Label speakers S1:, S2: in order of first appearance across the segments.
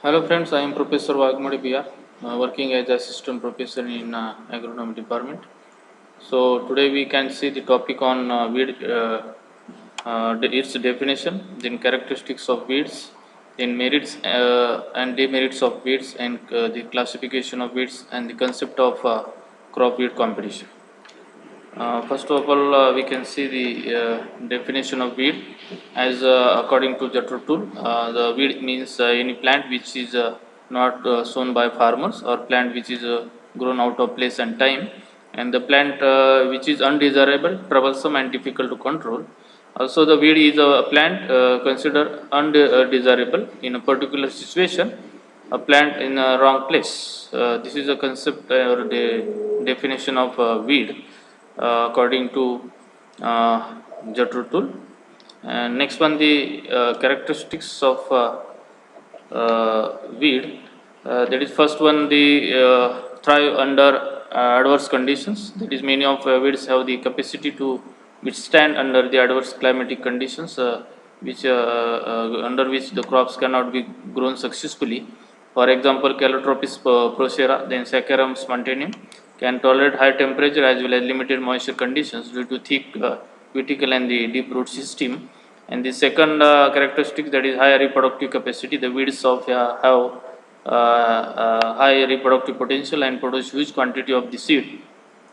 S1: Hello friends, I am Professor Wagmudi BR, working as assistant professor in agronomy department. So today we can see the topic on weed, its definition, then characteristics of weeds, then merits and demerits of weeds, and the classification of weeds and the concept of crop weed competition. First of all, we can see the definition of weed as according to Jethro Tull. The weed means any plant which is not sown by farmers or plant which is grown out of place and time, and the plant which is undesirable, troublesome, and difficult to control. Also, the weed is a plant considered undesirable in a particular situation, a plant in a wrong place. This is a concept or the definition of weed according to Jethro Tull. And next one, the characteristics of weed. That is first one, the thrive under adverse conditions. That is, many of weeds have the capacity to withstand under the adverse climatic conditions, which under which the crops cannot be grown successfully. For example, Calotropis procera, then Saccharum spontaneum, can tolerate high temperature as well as limited moisture conditions due to thick cuticle and the deep root system. And the second characteristic, that is high reproductive capacity. The weeds of have high reproductive potential and produce huge quantity of the seed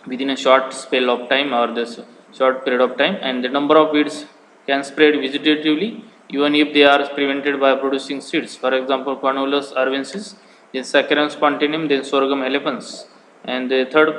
S1: within a short spell of time or this short period of time, and the number of weeds can spread vegetatively even if they are prevented by producing seeds. For example, Convolvulus arvensis, then Saccharum spontaneum, then Sorghum elepens. And the third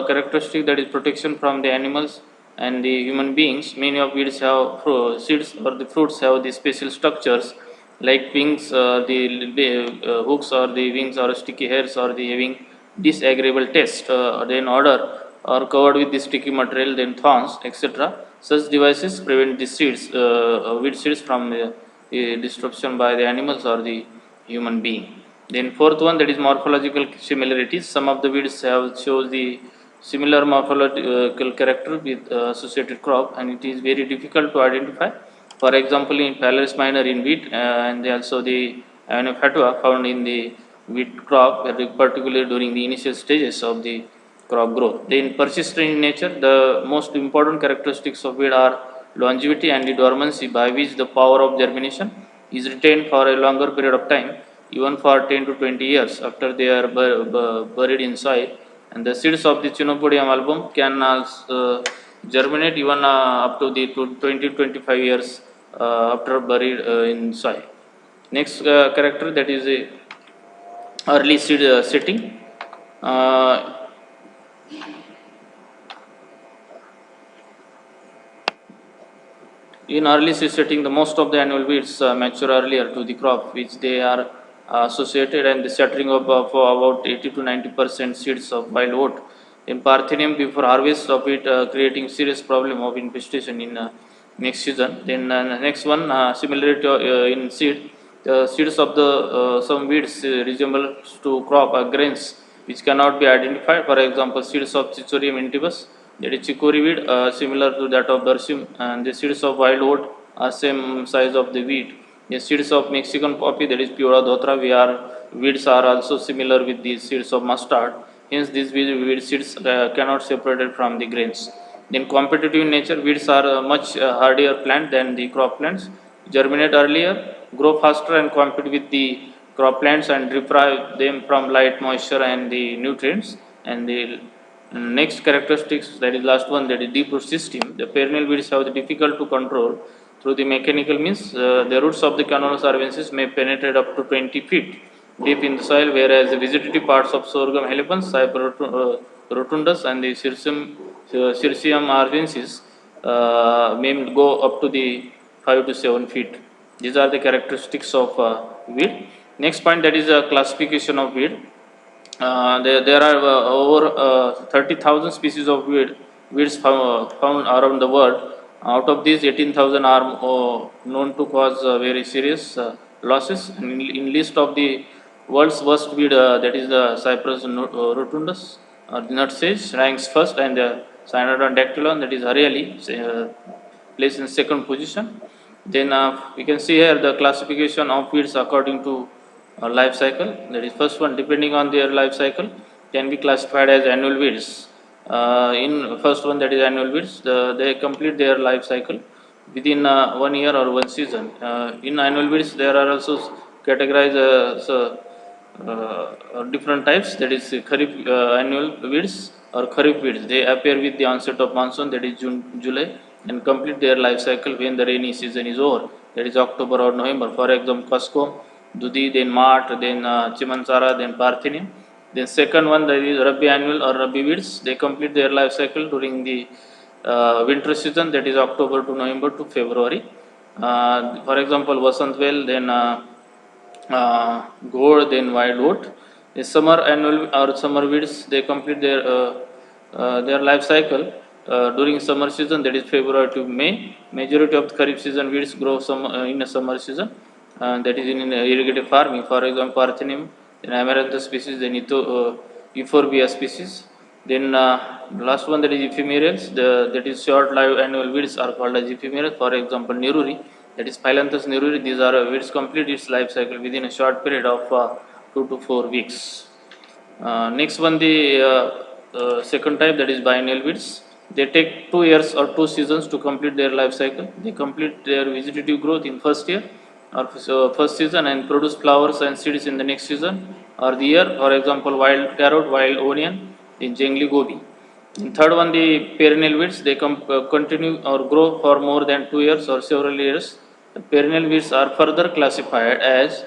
S1: characteristic, that is protection from the animals and the human beings. Many of weeds have seeds or the fruits have the special structures like wings, the hooks or the wings or sticky hairs or the having disagreeable taste, then odor or covered with the sticky material, then thorns, etc. Such devices prevent the seeds, weed seeds from disruption by the animals or the human being. Then fourth one, that is morphological similarities. Some of the weeds have shows the similar morphological character with associated crop, and it is very difficult to identify. For example, in Phalaris minor in wheat, and also the Aenofatua found in the wheat crop, particularly during the initial stages of the crop growth. Then persistent in nature, the most important characteristics of wheat are longevity and the dormancy, by which the power of germination is retained for a longer period of time, even for 10 to 20 years after they are buried in soil. And the seeds of the Chenopodium album can germinate even up to the 20 to 25 years after buried in soil. Next character, that is a early seed setting. Uh, In early seed setting, the most of the annual weeds mature earlier to the crop which they are associated, and the scattering of about 80 to 90% seeds of wild oat in Parthenium before harvest of it, creating serious problem of infestation in next season. Then next one, similarity in seed. The seeds of the some weeds resemble to crop grains which cannot be identified. For example, seeds of Cichorium intybus, that is chicory weed, similar to that of Bersium, and the seeds of wild oat are same size of the wheat. The seeds of Mexican poppy, that is Pura dotra, weeds are also similar with the seeds of mustard. Hence, these weed seeds cannot separated from the grains. Then, competitive in nature, weeds are much hardier plant than the crop plants. Germinate earlier, grow faster, and compete with the crop plants and deprive them from light, moisture, and the nutrients. And the next characteristics, that is last one, that is deep root system. The perennial weeds have the difficult to control through the mechanical means. The roots of the Convolvulus arvensis may penetrate up to 20 feet deep in the soil, whereas the vegetative parts of Sorghum elepens, Cyper rotundus, and the Cirsium arvensis may go up to the 5 to 7 feet. These are the characteristics of weed. Next point, that is a classification of weed. There are over 30,000 species of weeds found around the world. Out of these, 18,000 are known to cause very serious losses. In list of the world's worst weed, that is the Cyprus rotundus, the nutsedge, ranks first, and the Cyanodon dactylon, that is Hariali, placed in second position. Then we can see here the classification of weeds according to life cycle. That is first one, depending on their life cycle, can be classified as annual weeds. In first one, that is annual weeds, they complete their life cycle within 1 year or one season. In annual weeds, there are also categorized different types, that is kharif annual weeds or kharif weeds. They appear with the onset of monsoon, that is June, July, and complete their life cycle when the rainy season is over, that is October or November. For example, Kaskom, Dudi, then Mart, then Chimansara, then Parthenium. Then second one, that is Rabi annual or Rabi weeds. They complete their life cycle during the winter season, that is October to November to February. For example, Vasantvel, then gourd, then wild oat. The summer annual or summer weeds, they complete their life cycle during summer season, that is February to May. Majority of the Kharif season weeds grow in a summer season, that is in irrigated farming. For example, Parthenium, then Amaranthus species, then Euphorbia species. Then last one, that is ephemerals. That is short live annual weeds are called as ephemerals. For example, Neruri, that is Phyllanthus neruri. These are weeds complete its life cycle within a short period of 2 to 4 weeks. Next one, the second type, that is biennial weeds. They take 2 years or 2 seasons to complete their life cycle. They complete their vegetative growth in first year or first season and produce flowers and seeds in the next season or the year. For example, wild carrot, wild onion, in jangli gobi. In third one, the perennial weeds, they continue or grow for more than 2 years or several years. The perennial weeds are further classified as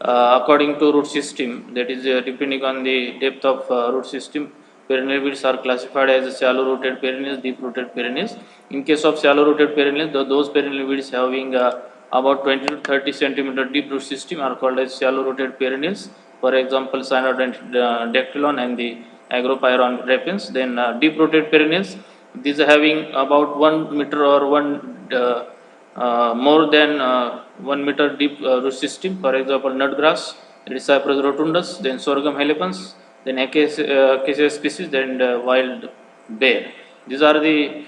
S1: according to root system, that is depending on the depth of root system. Perennial weeds are classified as shallow rooted perennials, deep rooted perennials. In case of shallow rooted perennials, those perennial weeds having about 20 to 30 centimeter deep root system are called as shallow rooted perennials. For example, Cyanodactylon and the Agropyron repens. Then deep rooted perennials, these are having about 1 meter or more than 1 meter deep root system. For example, nut grass, that is Cyprus rotundus, then Sorghum helipens, then acacia species, then wild bear. These are the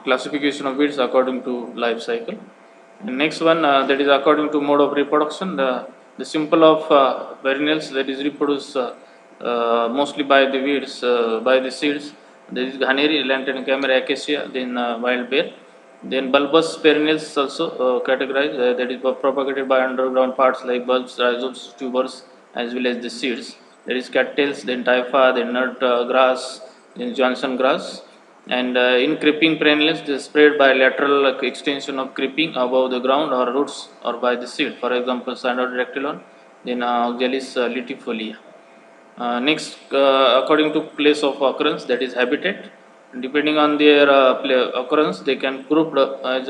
S1: classification of weeds according to life cycle. And next one, that is according to mode of reproduction. The simple of perennials, that is reproduced mostly by the weeds, by the seeds. There is Ghaneri, Lantana camera, acacia, then wild bear. Then bulbous perennials also categorized, that is propagated by underground parts like bulbs, rhizomes, tubers, as well as the seeds. There is cattails, then typha, then nut grass, then Johnson grass. And in creeping perennials, they spread by lateral extension of creeping above the ground or roots or by the seed. For example, Cyanodactylon, then Oxalis litifolia. Next, according to place of occurrence, that is habitat. Depending on their occurrence, they can grouped as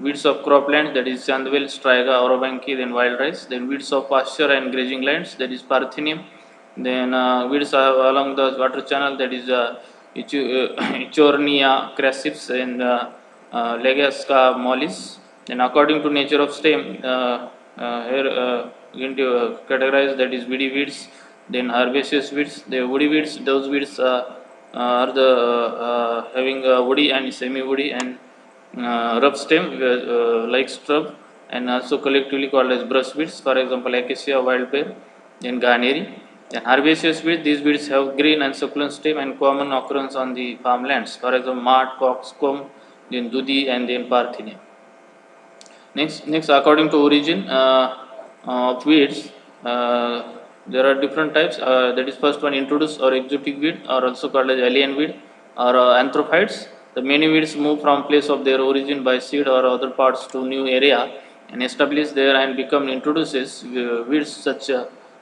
S1: weeds of croplands, that is Chandvel, Striga, Orobanki, then wild rice. Then weeds of pasture and grazing lands, that is Parthenium. Then weeds along the water channel, that is Ichornia crassifs and Legasca mollis. Then according to nature of stem, here into categorized, that is woody weeds, then herbaceous weeds. The woody weeds, those weeds are the having woody and semi-woody and rough stem like shrub, and also collectively called as brush weeds. For example, acacia, wild pear, then Ghaneri. Then herbaceous weeds, these weeds have green and succulent stem and common occurrence on the farmlands. For example, mart, coxcomb, then Dudi, and then Parthenium. Next, according to origin of weeds, there are different types. That is first one, introduced or exotic weed, or also called as alien weed or anthrophytes. The many weeds move from place of their origin by seed or other parts to new area and establish there and become introduces weeds such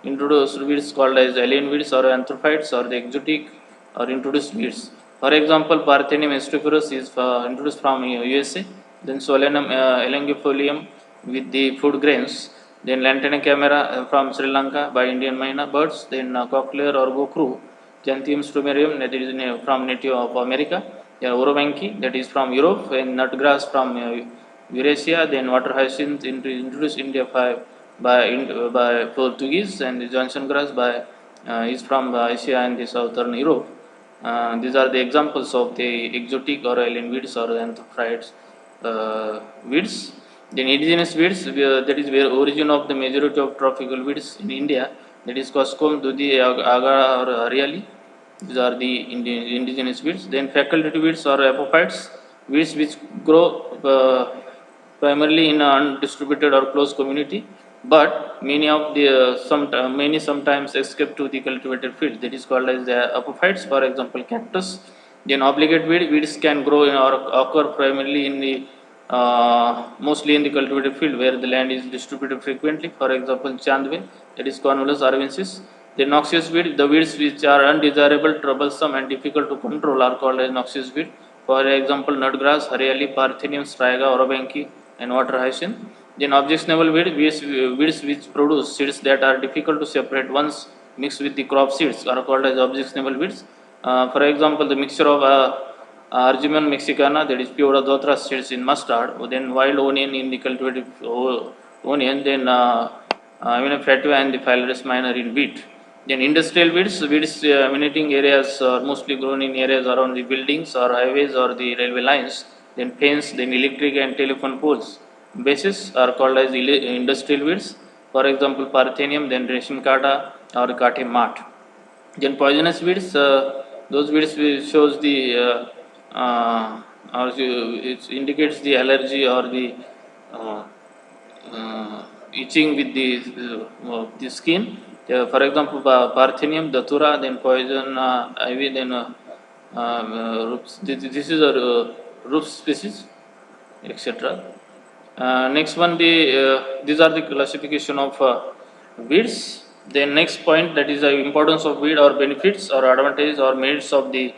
S1: introduced weeds called as alien weeds or anthrophytes or the exotic or introduced weeds. For example, Parthenium aestiferus is introduced from USA. Then Solanum elongifolium with the food grains. Then Lantana camera from Sri Lanka by Indian myna birds. Then cochlear or gokru, Gentium strumerium, that is from native of America. Then Orobanki, that is from Europe, and nutgrass from Eurasia. Then water hyacinth introduced India by Portuguese, and Johnson grass by is from Asia and the southern Europe. These are the examples of the exotic or alien weeds or anthrophytes weeds. Then indigenous weeds, that is where origin of the majority of tropical weeds in India, that is Coscom, Dudi, Agara or Hariali. These are the indigenous weeds. Then facultative weeds or apophytes, weeds which grow primarily in an undistributed or close community, but many of the many sometimes escape to the cultivated field. That is called as the apophytes. For example, cactus. Then obligate weeds can grow in or occur primarily in the mostly in the cultivated field where the land is distributed frequently. For example, Chandwe, that is Convolvulus arvensis. The noxious weed, the weeds which are undesirable, troublesome, and difficult to control are called as noxious weed. For example, nutgrass, Hariali, Parthenium, Striga, Orobanki, and water hyacinth. Then objectionable weeds which produce seeds that are difficult to separate once mixed with the crop seeds are called as objectionable weeds. For example, the mixture of Argemon mexicana, that is Piodothra seeds in mustard, then wild onion in the cultivated onion, then Aminophatua and the Phyllodes minor in wheat. Then industrial weeds emanating areas are mostly grown in areas around the buildings or highways or the railway lines. Then fence, then electric and telephone poles. Bases are called as industrial weeds. For example, Parthenium, then Reshim Kata or Kate mat. Then poisonous weeds, those weeds which shows the or it indicates the allergy or the uh, itching with the skin. For example, Parthenium, Datura, then poison ivy, then this is a roof species, etc. Next one, these are the classification of weeds. Then next point, that is the importance of weed or benefits or advantages or merits of the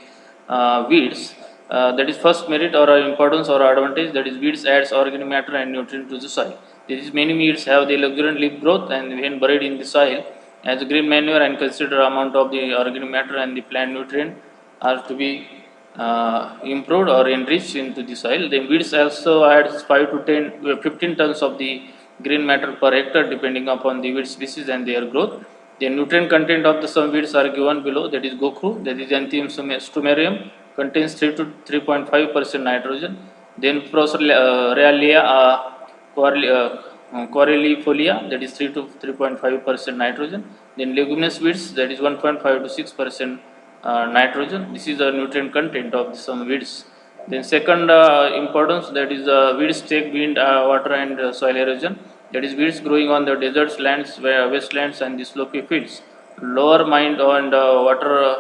S1: weeds. That is first merit or importance or advantage, that is weeds adds organic matter and nutrient to the soil. These many weeds have the luxuriant leaf growth and when buried in the soil as green manure and considerable amount of the organic matter and the plant nutrient are to be improved or enriched into the soil. Then weeds also adds 5 to 10, 15 tons of the green matter per hectare depending upon the weed species and their growth. The nutrient content of the some weeds are given below, that is Gokru, that is Xanthium stumerium, contains 3 to 3.5% nitrogen. Then Procerealia Corellifolia, that is 3 to 3.5% nitrogen. Then leguminous weeds, that is 1.5 to 6% nitrogen. This is the nutrient content of some weeds. Then second importance, that is weeds take wind, water and soil erosion. That is weeds growing on the deserts, lands, wastelands and the slopy fields. Lower mind and water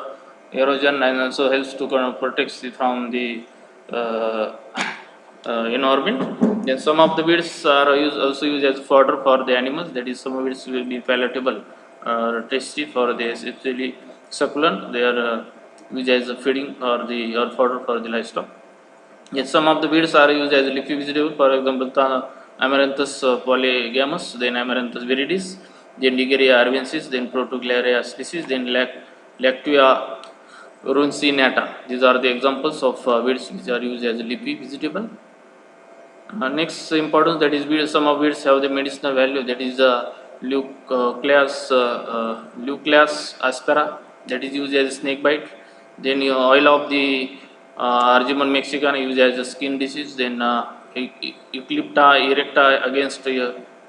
S1: erosion and also helps to kind of protect from the uh, environment. Then some of the weeds are also used as fodder for the animals. That is, some weeds will be palatable, tasty for the especially succulent. They are used as a feeding or fodder for the livestock. Yes, some of the weeds are used as leafy vegetable. For example, Amaranthus polygamous, then Amaranthus viridis, then Nigeria arvensis, then Protoglaria species, then Lactua runcinata. These are the examples of weeds which are used as leafy vegetable. Next importance, that is weeds, some of weeds have the medicinal value, that is Leucleas aspera, that is used as a snake bite. Then oil of the Argemon mexicana used as a skin disease. Then Eucalypta erecta against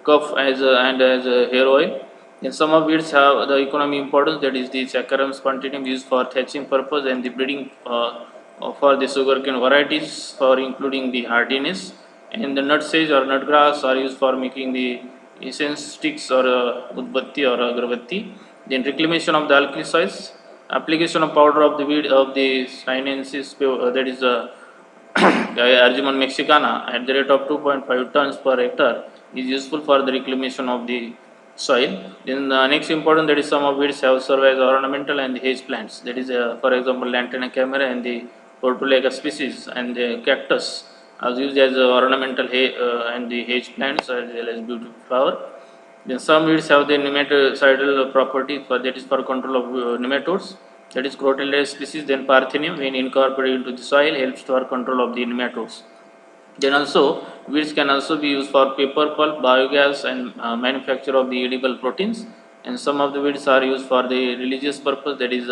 S1: cough and as a hair oil. Then some of weeds have the economy importance, that is the Saccharum spontaneum used for thatching purpose and the breeding for the sugarcane varieties for including the hardiness. And the nut sage or nut grass are used for making the incense sticks or udbatti or agarbatti. Then reclamation of the alkali soils, application of powder of the weed of the sinensis, that is Argemon mexicana at the rate of 2.5 tons per hectare is useful for the reclamation of the soil. Then the next important, that is some of weeds have served as ornamental and the hedge plants. That is for example Lantana camera and the Portulaca species and the cactus are used as ornamental and the hedge plants as well as beautiful flower. Then some weeds have the nematocidal property, for that is for control of nematodes. That is Crotalaria species. Then Parthenium, when incorporated into the soil, helps for control of the nematodes. Then also weeds can also be used for paper pulp, biogas and manufacture of the edible proteins. And some of the weeds are used for the religious purpose, that is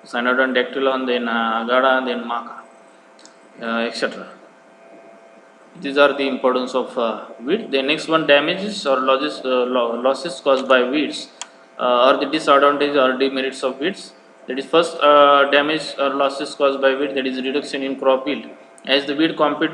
S1: Cynodon dactylon, then Agada, then Maca, etc. These are the importance of weed. The next one, damages or losses caused by weeds, or the disadvantage or demerits of weeds. That is first, damage or losses caused by weed, that is reduction in crop yield. As the weed compete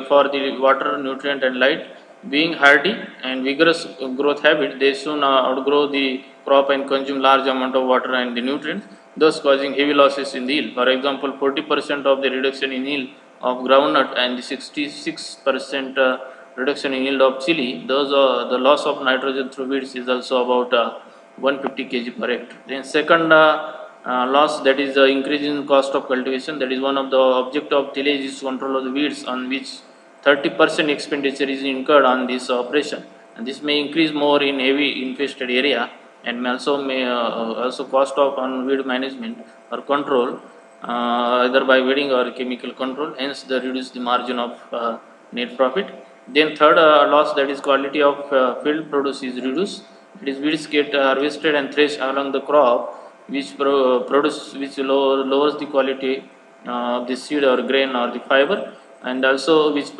S1: for the water, nutrient and light, being hardy and vigorous growth habit, they soon outgrow the crop and consume large amount of water and the nutrients, thus causing heavy losses in the yield. For example, 40% of the reduction in yield of groundnut and the 66% reduction in yield of chili. Those the loss of nitrogen through weeds is also about 150 kg per hectare. Then second, loss, that is increase in cost of cultivation. That is one of the object of tillage is control of the weeds, on which 30% expenditure is incurred on this operation, and this may increase more in heavy infested area, and also cost of on weed management or control, either by weeding or chemical control, hence the reduce the margin of net profit. Then third, loss, that is quality of field produce is reduced. It is weeds get harvested and threshed along the crop, which produce which lowers the quality of the seed or grain or the fiber, and also which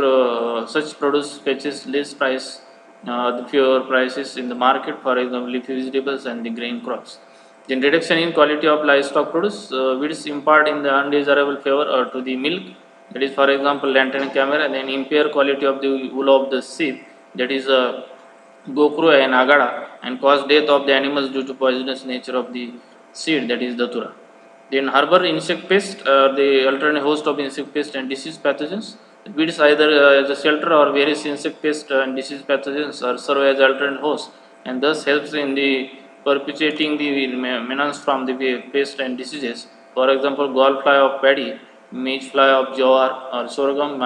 S1: such produce fetches less price, the fewer prices in the market, for example leafy vegetables and the grain crops. Then reduction in quality of livestock produce, weeds impart in the undesirable flavor or to the milk, that is for example lantern camera, and then impair quality of the wool of the sheep, that is gokru and agada, and cause death of the animals due to poisonous nature of the seed, that is datura. Then harbor insect pest, the alternate host of insect pest and disease pathogens. Weeds either as a shelter or various insect pest and disease pathogens are serve as alternate host, and thus helps in the perpetuating the menace from the pest and diseases. For example, gall fly of paddy, maize fly of jowar or sorghum,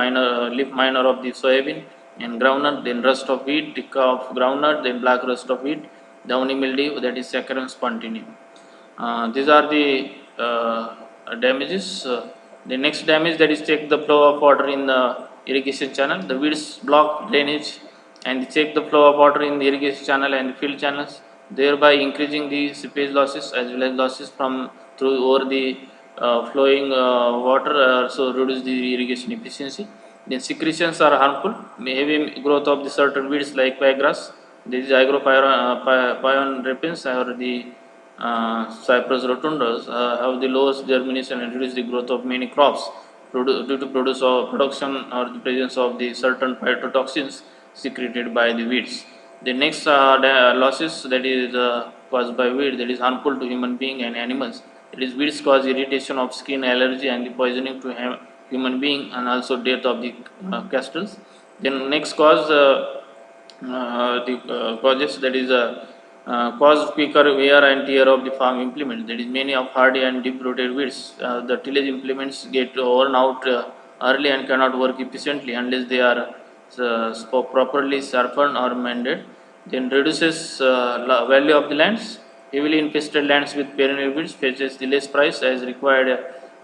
S1: leaf miner of the soybean and groundnut, then rust of wheat, ticka of groundnut, then black rust of wheat, downy mildew, that is Saccharum spontaneum. These are the damages. The next damage, that is check the flow of water in the irrigation channel. The weeds block drainage and check the flow of water in the irrigation channel and field channels, thereby increasing the seepage losses as well as losses from through over the flowing water, so reduce the irrigation efficiency. Then secretions are harmful. Heavy growth of the certain weeds like ryegrass, this is Agropyron repens, or the Cyprus rotundus, have the lowest germination and reduce the growth of many crops due to production or the presence of the certain phytotoxins secreted by the weeds. The next losses, that is caused by weed, that is harmful to human being and animals. It is weeds cause irritation of skin, allergy and the poisoning to human being, and also death of the castles. Then next cause, the causes, that is cause quicker wear and tear of the farm implements. That is many of hardy and deep rooted weeds. The tillage implements get worn out early and cannot work efficiently unless they are properly sharpened or mended. Then reduces value of the lands. Heavily infested lands with perennial weeds fetches the less price as required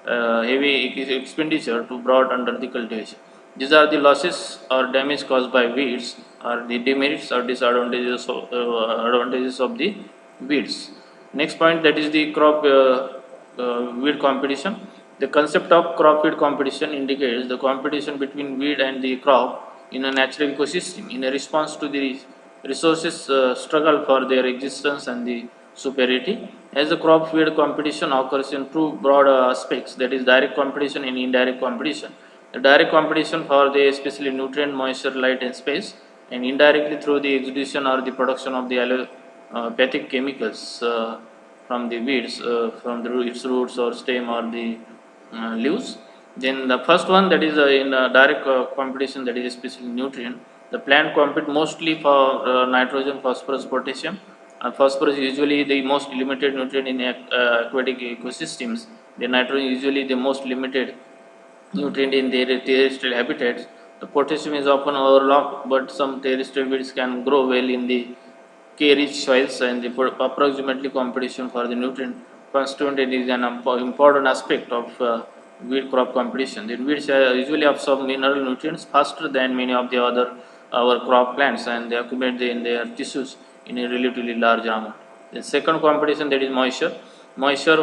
S1: heavy expenditure to brought under the cultivation. These are the losses or damage caused by weeds, or the demerits or disadvantages advantages of the weeds. Next point, that is the crop weed competition. The concept of crop weed competition indicates the competition between weed and the crop in a natural ecosystem in a response to the resources struggle for their existence and the superiority. As the crop weed competition occurs in two broad aspects, that is direct competition and indirect competition. The direct competition for the especially nutrient, moisture, light and space, and indirectly through the exudation or the production of the allopathic chemicals from the weeds, from its roots or stem or the leaves. Then the first one, that is in direct competition, that is especially nutrient. The plant compete mostly for nitrogen, phosphorus, potassium. Phosphorus is usually the most limited nutrient in aquatic ecosystems. The nitrogen is usually the most limited nutrient in their terrestrial habitats. The potassium is often overlooked, but some terrestrial weeds can grow well in the K-rich soils, and the approximately competition for the nutrient constituent is an important aspect of weed crop competition. The weeds usually absorb mineral nutrients faster than many of the other our crop plants, and they accumulate in their tissues in a relatively large amount. The second competition, that is moisture. Moisture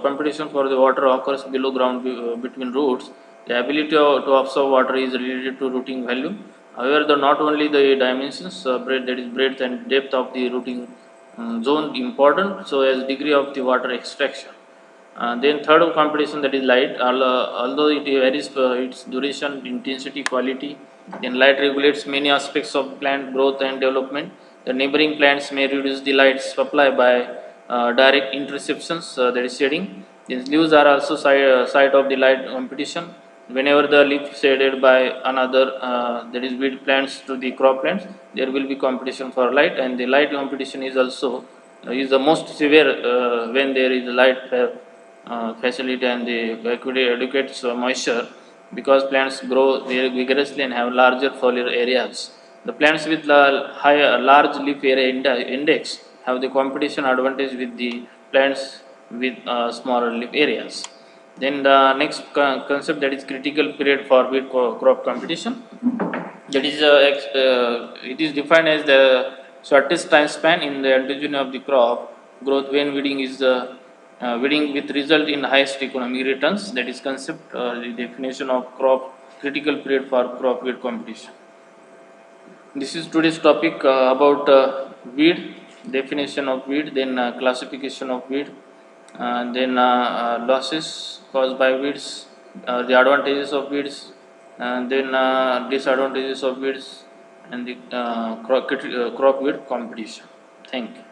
S1: competition for the water occurs below ground between roots The ability to absorb water is related to rooting volume. However, not only the dimensions, breadth, that is breadth and depth of the rooting zone important, so as degree of the water extraction. Then third of competition, that is light. Although it varies its duration, intensity, quality, then light regulates many aspects of plant growth and development. The neighboring plants may reduce the light supply by direct interceptions, that is shading. These leaves are also site of the light competition. Whenever the leaf shaded by another, that is weed plants to the crop plants, there will be competition for light, and the light competition is also is the most severe when there is light facility and the adequate moisture, because plants grow very vigorously and have larger foliar areas. The plants with large leaf area index have the competition advantage with the plants with smaller leaf areas. Then the next concept, that is critical period for wheat crop competition. That is it is defined as the shortest time span in the endogeny of the crop growth when weeding is weeding with result in highest economic returns. That is concept, the definition of crop critical period for crop weed competition. This is today's topic about weed, definition of weed, then classification of weed, then losses caused by weeds, the advantages of weeds, and then disadvantages of weeds, and the crop weed competition. Thank you.